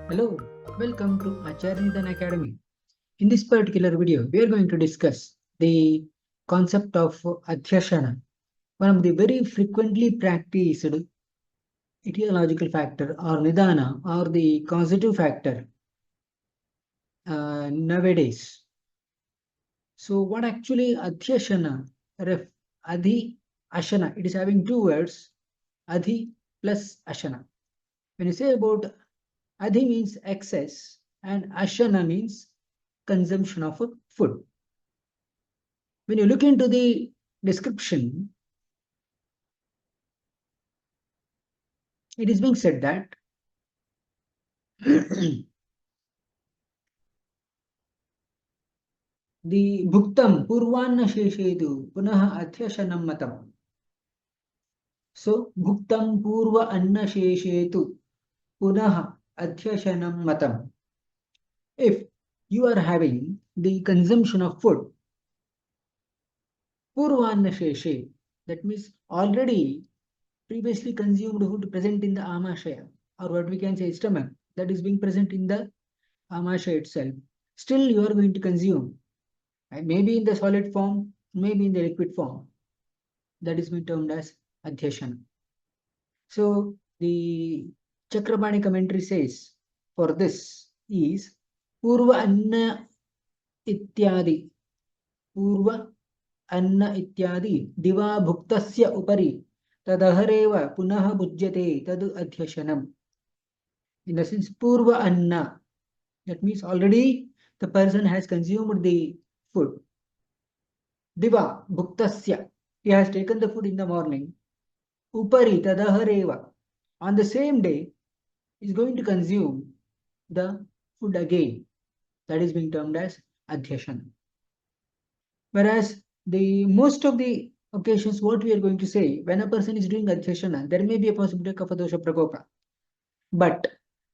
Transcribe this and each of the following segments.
Hello, welcome to Acharya Nidana Academy. In this particular video, we are going to discuss the concept of Adhyashana, one of the very frequently practiced etiological factor or Nidana or the causative factor nowadays. So what actually Adhyashana, Adhi Ashana, it is having two words, Adhi plus Ashana. When you say about Adhi means excess and Ashana means consumption of food. When you look into the description, it is being said that the bhuktam purvanna sheshedu punah adhyashanam matam. So bhuktam purva anna sheshetu punah adhyashanam matam. If you are having the consumption of food, purvanna sheshe, that means already previously consumed food present in the amashaya, or what we can say stomach, that is being present in the amashaya itself. Still you are going to consume, maybe in the solid form, maybe in the liquid form. That is being termed as Adhyashana. So the Chakrapani commentary says for this is Purva Anna Ityadi. Purva Anna Ityadi Diva Bhuktasya Upari Tadahareva Punaha Bhujyate Tadu Adhyashanam. In the sense, Purva Anna, that means already the person has consumed the food. Diva Bhuktasya, he has taken the food in the morning. Upari Tadahareva, on the same day, is going to consume the food again. That is being termed as Adhyashana. Whereas the most of the occasions, what we are going to say, when a person is doing Adhyashana, there may be a possibility of Kapha-dosha Prakopa. But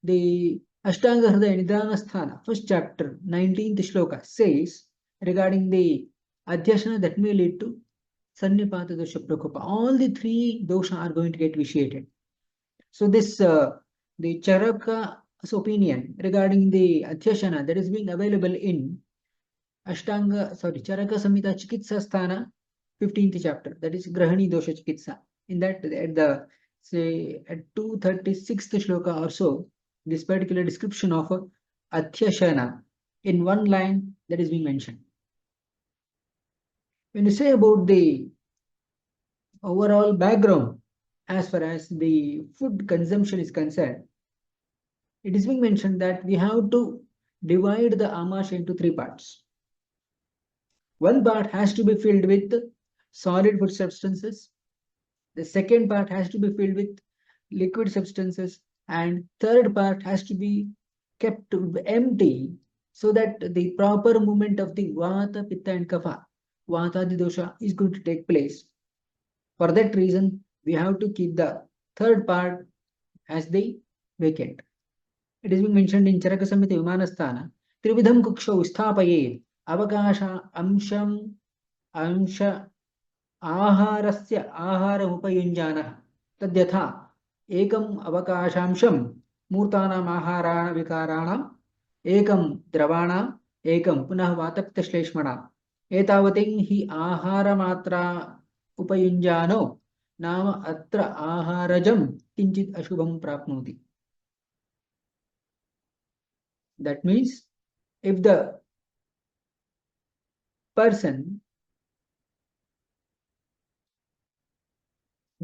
the Ashtanga Hridaya Nidana Sthana, first chapter, 19th shloka, says regarding the Adhyashana that may lead to Sannipata dosha Prakopa. All the three dosha are going to get vitiated. So this the Charaka's opinion regarding the Adhyashana that is being available in Charaka Samhita Chikitsa Sthana, 15th chapter, that is Grahani Dosha Chikitsa. In that, at the say at 236th shloka or so, this particular description of Adhyashana in one line that is being mentioned. When you say about the overall background as far as the food consumption is concerned, it is being mentioned that we have to divide the amasha into three parts. One part has to be filled with solid food substances. The second part has to be filled with liquid substances. And third part has to be kept empty so that the proper movement of the Vata, Pitta and Kapha, Vata dosha, is going to take place. For that reason, we have to keep the third part as the vacant. It is being mentioned in Charaka Samhita Vimanasthana. Trividham kuksho sthapaye avakasha amsha आहारस्य आहारमुपयुञ्जानः तद्यथा एकम् अवकाशांशं मूर्तानाम् आहाराणां विकाराणाम् एकं द्रवाणाम् एकं पुनः वातप्तश्लेष्मणाम् एतावतीं हि आहारमात्रा उपयुञ्जानो नाम अत्र आहारजं किञ्चित् अशुभं प्राप्नोति. That means if the person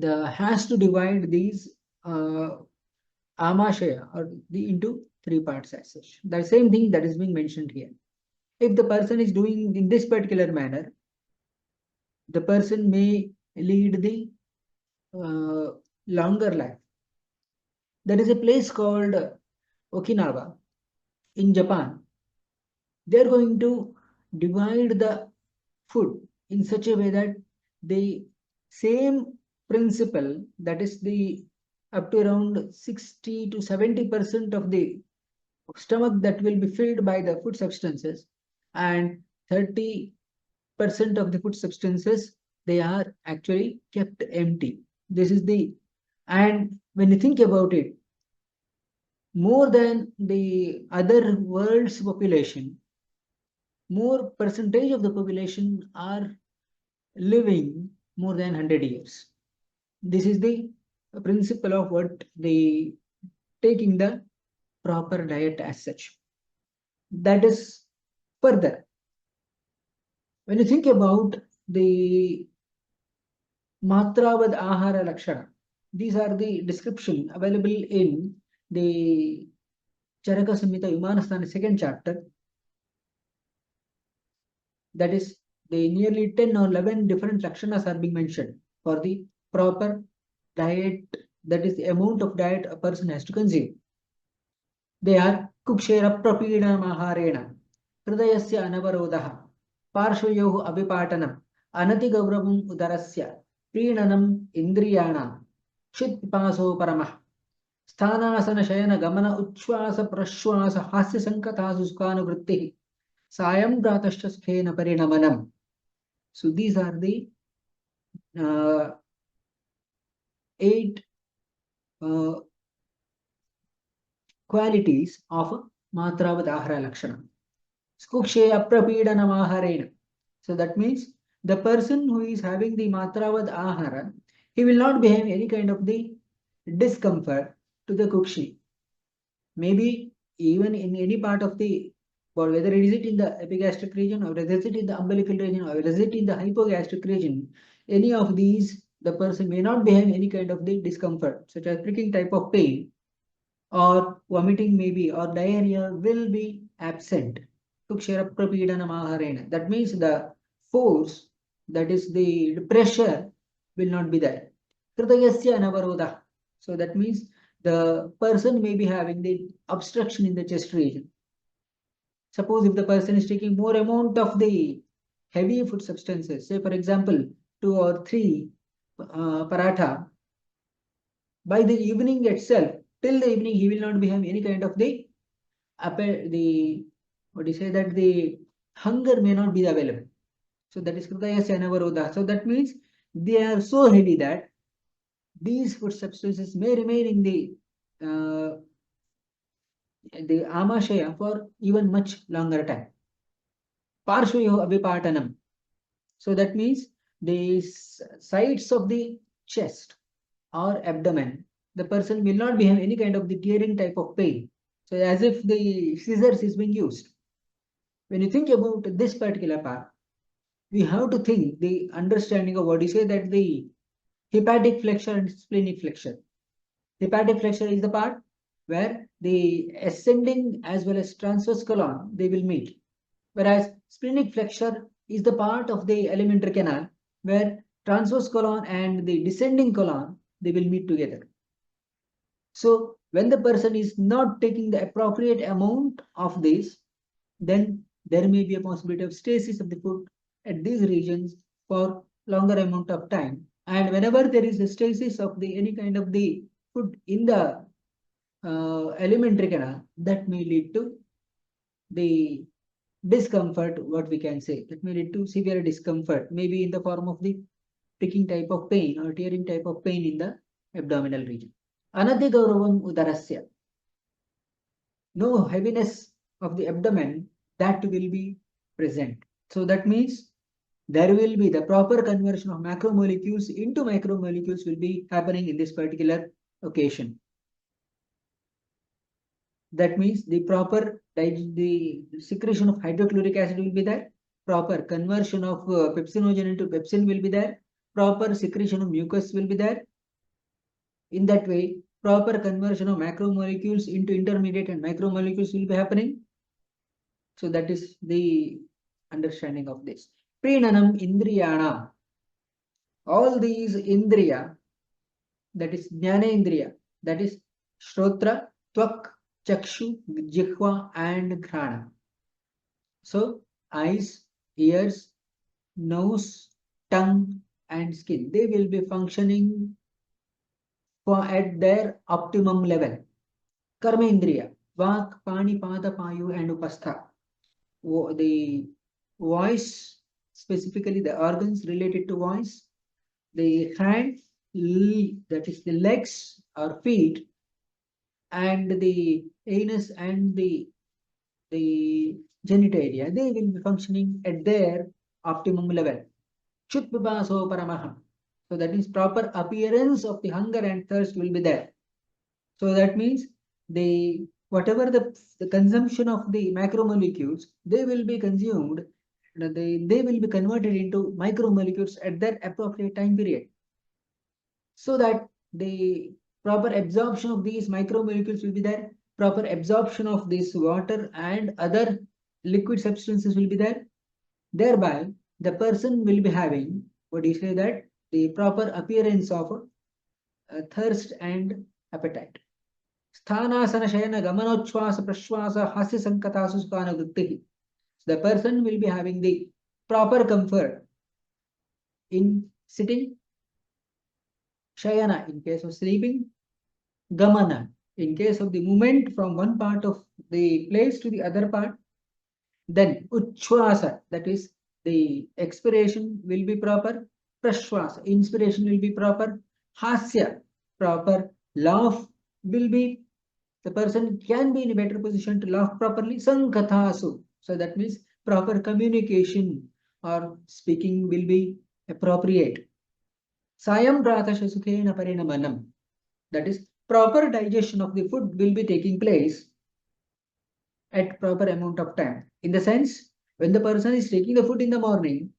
has to divide these amashaya or into three parts as such. The same thing that is being mentioned here. If the person is doing in this particular manner, the person may lead the longer life. There is a place called Okinawa in Japan. They are going to divide the food in such a way that the same principle, that is the up to around 60 to 70% of the stomach that will be filled by the food substances, and 30% of the food substances, they are actually kept empty. This is the, and when you think about it, more than the other world's population, more percentage of the population are living more than 100 years. This is the principle of what the taking the proper diet as such. That is further. When you think about the Matravad Ahara Lakshana, these are the description available in the Charaka Samhita Vimanasthana second chapter. That is, the nearly 10 or 11 different lakshanas are being mentioned for the proper diet, that is the amount of diet a person has to consume. They are Kukshera Prapidana Maharena, Hridayasya Anavarodaha, Parshvayohu Abhipatanam, Anati Gauravum Udarasya, Preenanam Indriyana, Chit Pipaso Paramah, Sthanasana Shayana Gamana Uchvasa Prashwasa Hasya Sankatasu Sukhanuvritti, Sayam Pratascha Skhena Parinamanam. So these are the 8 qualities of Matravad Ahara Lakshana. Skukshe Aprapidana Maharena. So that means the person who is having the Matravad Ahara, he will not be having any kind of the discomfort to the Kukshi. Maybe even in any part of the, or whether it is it in the epigastric region, or whether it is in the umbilical region, or whether it is it in the hypogastric region, any of these, the person may not be having any kind of the discomfort, such as pricking type of pain, or vomiting maybe, or diarrhea will be absent. That means the force, that is the pressure, will not be there. So that means the person may be having the obstruction in the chest region. Suppose if the person is taking more amount of the heavy food substances, say for example 2 or 3 paratha, by the evening itself, till the evening he will not be having any kind of the what do you say, that the hunger may not be available. So that is Kritayasya Anavarodha. So that means they are so heavy that these food substances may remain in the amashaya for even much longer time. Parshvayo Abhipatanam. So that means the sides of the chest or abdomen, the person will not be having any kind of the tearing type of pain. So as if the scissors is being used. When you think about this particular part, we have to think the understanding of what you say, that the hepatic flexure and splenic flexure. Hepatic flexure is the part where the ascending as well as transverse colon, they will meet. Whereas splenic flexure is the part of the alimentary canal where transverse colon and the descending colon, they will meet together. So when the person is not taking the appropriate amount of this, then there may be a possibility of stasis of the food at these regions for longer amount of time. And whenever there is a stasis of the any kind of the food in the alimentary canal, that may lead to the discomfort, what we can say, that may lead to severe discomfort, maybe in the form of the pricking type of pain or tearing type of pain in the abdominal region. Anati Gauravam Udarasya. No heaviness of the abdomen, that will be present. So that means there will be the proper conversion of macromolecules into micromolecules will be happening in this particular occasion. That means the proper the secretion of hydrochloric acid will be there, proper conversion of pepsinogen into pepsin will be there, proper secretion of mucus will be there. In that way, proper conversion of macromolecules into intermediate and micromolecules will be happening. So that is the understanding of this. Preenanam Indriyana. All these Indriya, that is Jnana Indriya, that is Shrotra, Tvak, Chakshu, Jihva and Ghrana. So eyes, ears, nose, tongue and skin, they will be functioning for at their optimum level. Karma Indriya, Vak, Pani, Pada, Payu and Upastha. The voice, specifically the organs related to voice, the hand, that is the legs or feet, and the anus and the genitalia, they will be functioning at their optimum level. Chut pipaso paramaha. So that means proper appearance of the hunger and thirst will be there. So that means the whatever the consumption of the macromolecules, they will be consumed, they will be converted into micromolecules at their appropriate time period. So that the proper absorption of these micromolecules will be there, proper absorption of this water and other liquid substances will be there. Thereby, the person will be having, what do you say, that the proper appearance of thirst and appetite. Sthanasana Shayana Gamanochvasa Prashvasa Hasya Sankatasu Sukana Vrittihi. The person will be having the proper comfort in sitting, Shayana in case of sleeping, Gamana in case of the movement from one part of the place to the other part. Then Uchvasa, that is the expiration will be proper, Prashvasa, inspiration will be proper, Hasya, proper, laugh will be, the person can be in a better position to laugh properly, Sankathasu. So that means proper communication or speaking will be appropriate. Sayam pratasha sukhena parinamanam. That is, proper digestion of the food will be taking place at proper amount of time. In the sense, when the person is taking the food in the morning,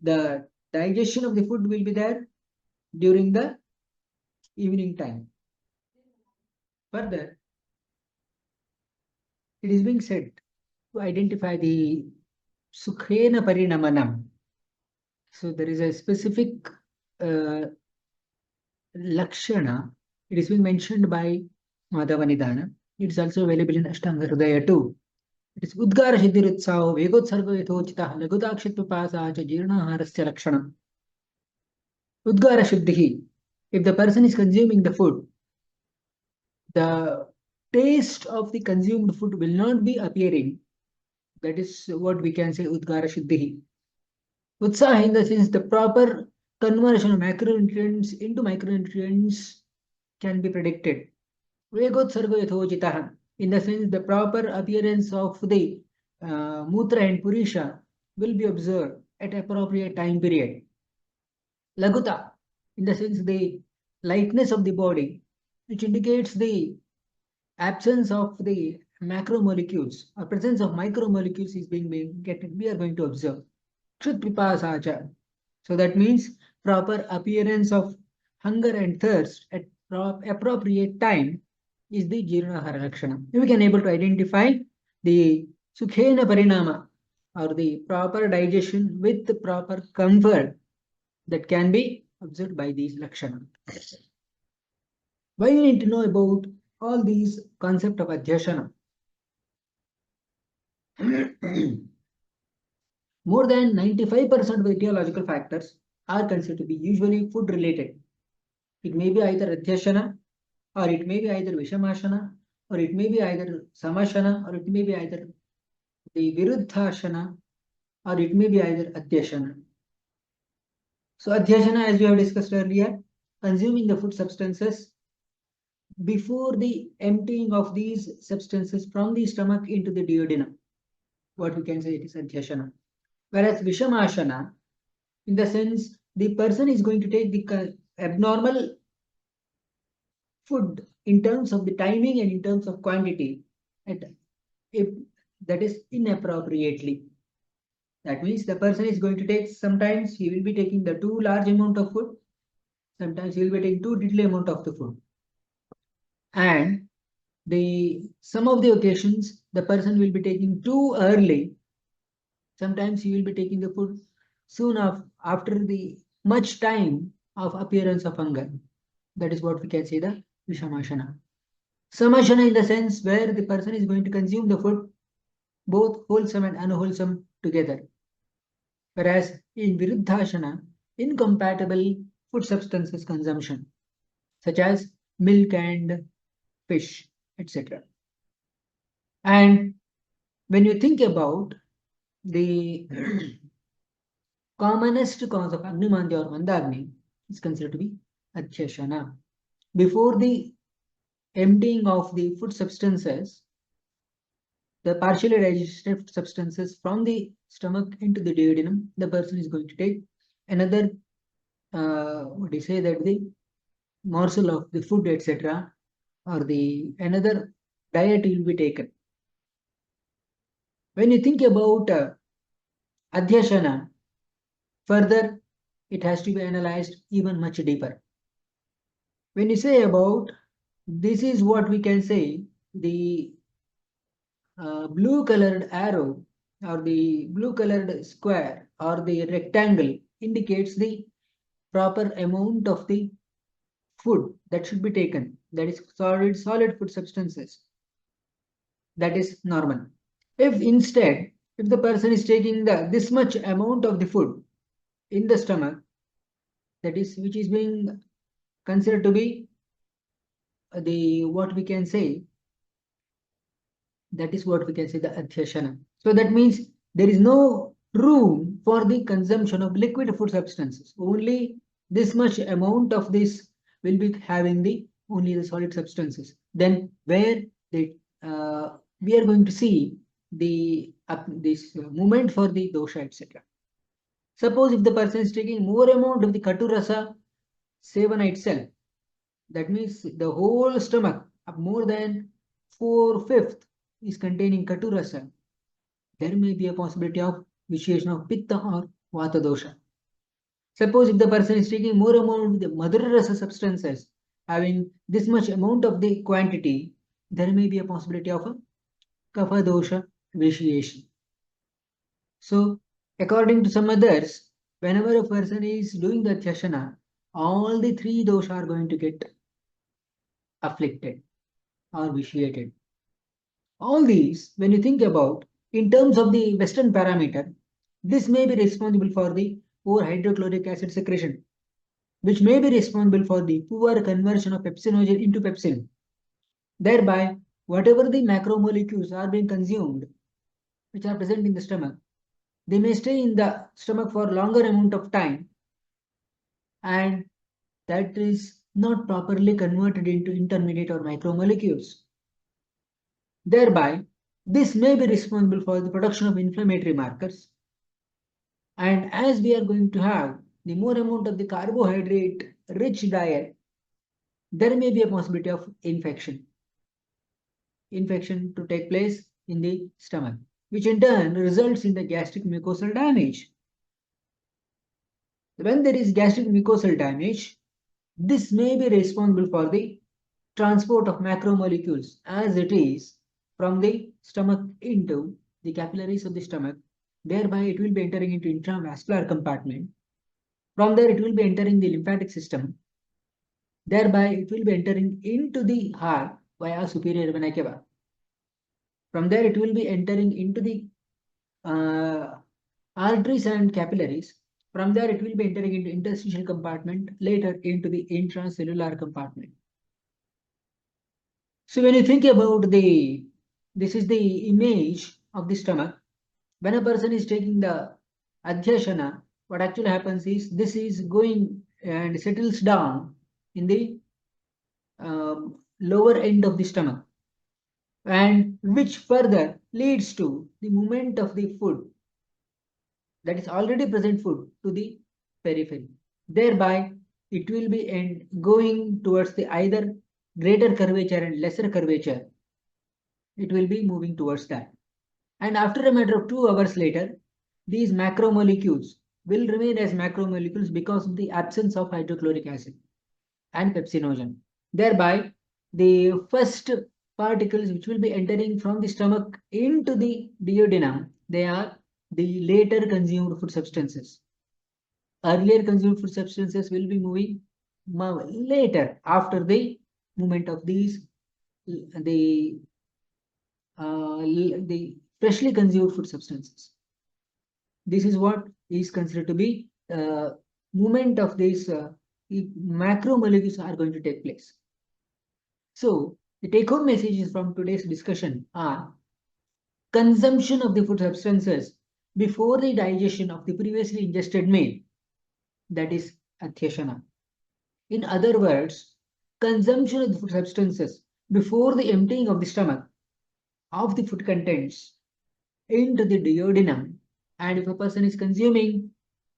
the digestion of the food will be there during the evening time. Further, it is being said to identify the sukhena parinamanam. So there is a specific lakshana. It is being mentioned by Roga Nidana. It is also available in Ashtanga Hridaya too. It is Udgara Siddhirutsao, Vegotsarga Yathochita, Lagutakshitpapasa, Jirnaharasya Lakshana. Udgara Shuddhi. If the person is consuming the food, the taste of the consumed food will not be appearing. That is what we can say Udgara Shuddhi. Utsaha in the sense the proper conversion of macronutrients into micronutrients can be predicted. Vegotsarga Yathochita. In the sense the proper appearance of the Mutra and Purisha will be observed at appropriate time period. Laguta, in the sense the lightness of the body, which indicates the absence of the macromolecules or presence of micromolecules is being we are going to observe. Kshut So that means proper appearance of hunger and thirst at appropriate time is the Jirnahara Lakshana. We can able to identify the Sukhena Parinama or the proper digestion with the proper comfort that can be observed by these Lakshana. Why you need to know about all these concept of Adhyashana? More than 95% of the etiological factors are considered to be usually food related. It may be either Adhyashana, or it may be either Vishamashana, or it may be either Samashana, or it may be either the Viruddhashana, or it may be either Adhyashana. So Adhyashana, as we have discussed earlier, consuming the food substances before the emptying of these substances from the stomach into the duodenum. What we can say it is Adhyashana. Whereas Vishamashana, in the sense the person is going to take the abnormal food in terms of the timing and in terms of quantity, and if that is inappropriately. That means the person is going to take, sometimes he will be taking the too large amount of food, sometimes he will be taking too little amount of the food. And some of the occasions the person will be taking too early. Sometimes he will be taking the food soon after the much time of appearance of hunger. That is what we can say the Vishamashana. Samashana in the sense where the person is going to consume the food both wholesome and unwholesome together. Whereas in Viruddhashana, incompatible food substances consumption, such as milk and fish, etc. And when you think about the commonest cause of Agnimandya or Mandagni is considered to be Adhyashana. Before the emptying of the food substances, the partially digested substances from the stomach into the duodenum, the person is going to take another, what do you say, that the morsel of the food, etc., or the another diet will be taken. When you think about Adhyashana, further it has to be analyzed even much deeper. When you say about, this is what we can say, the blue colored arrow or the blue colored square or the rectangle indicates the proper amount of the food that should be taken, that is solid food substances, that is normal. If instead, if the person is taking this much amount of the food in the stomach, that is which is being considered to be the, what we can say, that is what we can say, the Adhyashana. So that means there is no room for the consumption of liquid food substances. Only this much amount of this will be having the only the solid substances. Then where the we are going to see the this movement for the dosha, etc. Suppose if the person is taking more amount of the katurasa sevana itself, that means the whole stomach of more than 4/5 is containing katurasa, there may be a possibility of vitiation of pitta or vata dosha. Suppose if the person is taking more amount of the madhura rasa substances, having this much amount of the quantity, there may be a possibility of a kapha dosha vitiation. So, according to some others, whenever a person is doing the Adhyashana, all the three dosha are going to get afflicted or vitiated. All these, when you think about in terms of the Western parameter, this may be responsible for the poor hydrochloric acid secretion, which may be responsible for the poor conversion of pepsinogen into pepsin. Thereby, whatever the macromolecules are being consumed, which are present in the stomach, they may stay in the stomach for longer amount of time, and that is not properly converted into intermediate or macromolecules. Thereby, this may be responsible for the production of inflammatory markers. And as we are going to have the more amount of the carbohydrate rich diet, there may be a possibility of infection to take place in the stomach, which in turn results in the gastric mucosal damage. When there is gastric mucosal damage, this may be responsible for the transport of macromolecules as it is from the stomach into the capillaries of the stomach. Thereby, it will be entering into intravascular compartment. From there, it will be entering the lymphatic system. Thereby, it will be entering into the heart via superior vena cava. From there, it will be entering into the arteries and capillaries. From there, it will be entering into interstitial compartment, later into the intracellular compartment. So when you think about this is the image of the stomach. When a person is taking the Adhyashana, what actually happens is this is going and settles down in the lower end of the stomach, and which further leads to the movement of the food, that is already present food, to the periphery. Thereby, it will be going towards the either greater curvature and lesser curvature. It will be moving towards that. And after a matter of 2 hours later, these macromolecules will remain as macromolecules because of the absence of hydrochloric acid and pepsinogen. Thereby, the first particles which will be entering from the stomach into the duodenum, they are the later consumed food substances. Earlier consumed food substances will be moving later after the movement of these the freshly consumed food substances. This is what is considered to be movement of these macromolecules are going to take place. So the take-home messages from today's discussion are: consumption of the food substances before the digestion of the previously ingested meal, that is Adhyashana. In other words, consumption of the food substances before the emptying of the stomach of the food contents into the duodenum, and if a person is consuming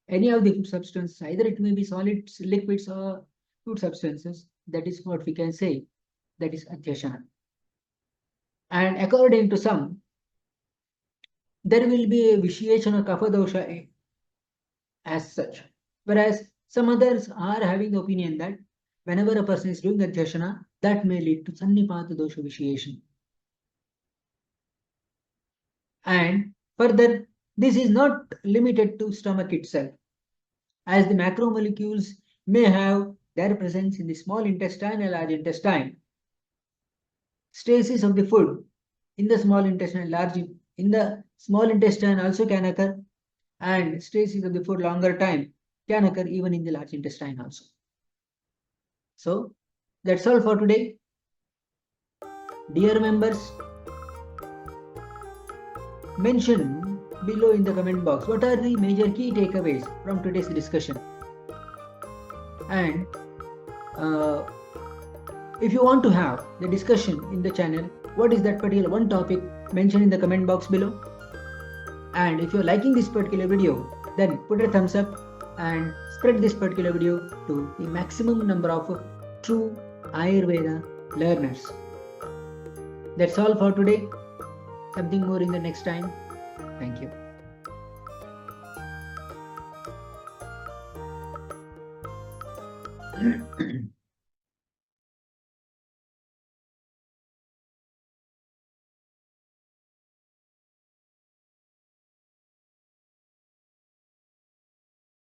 any of the food substances, either it may be solids, liquids, or food substances, that is what we can say, that is Adhyashana. And according to some, there will be a vitiation or kapha dosha as such. Whereas some others are having the opinion that whenever a person is doing Adhyashana, that may lead to Sannipata dosha vitiation. And further, this is not limited to stomach itself, as the macromolecules may have their presence in the small intestine and large intestine. Stasis of the food in the small intestine and large in the small intestine also can occur, and stasis of the food longer time can occur even in the large intestine also. So that's all for today. Dear members, mention below in the comment box what are the major key takeaways from today's discussion. And if you want to have the discussion in the channel, what is that particular one topic, mention in the comment box below. And if you're liking this particular video, then put a thumbs up and spread this particular video to the maximum number of true Ayurveda learners. That's all for today. Something more in the next time. Thank you.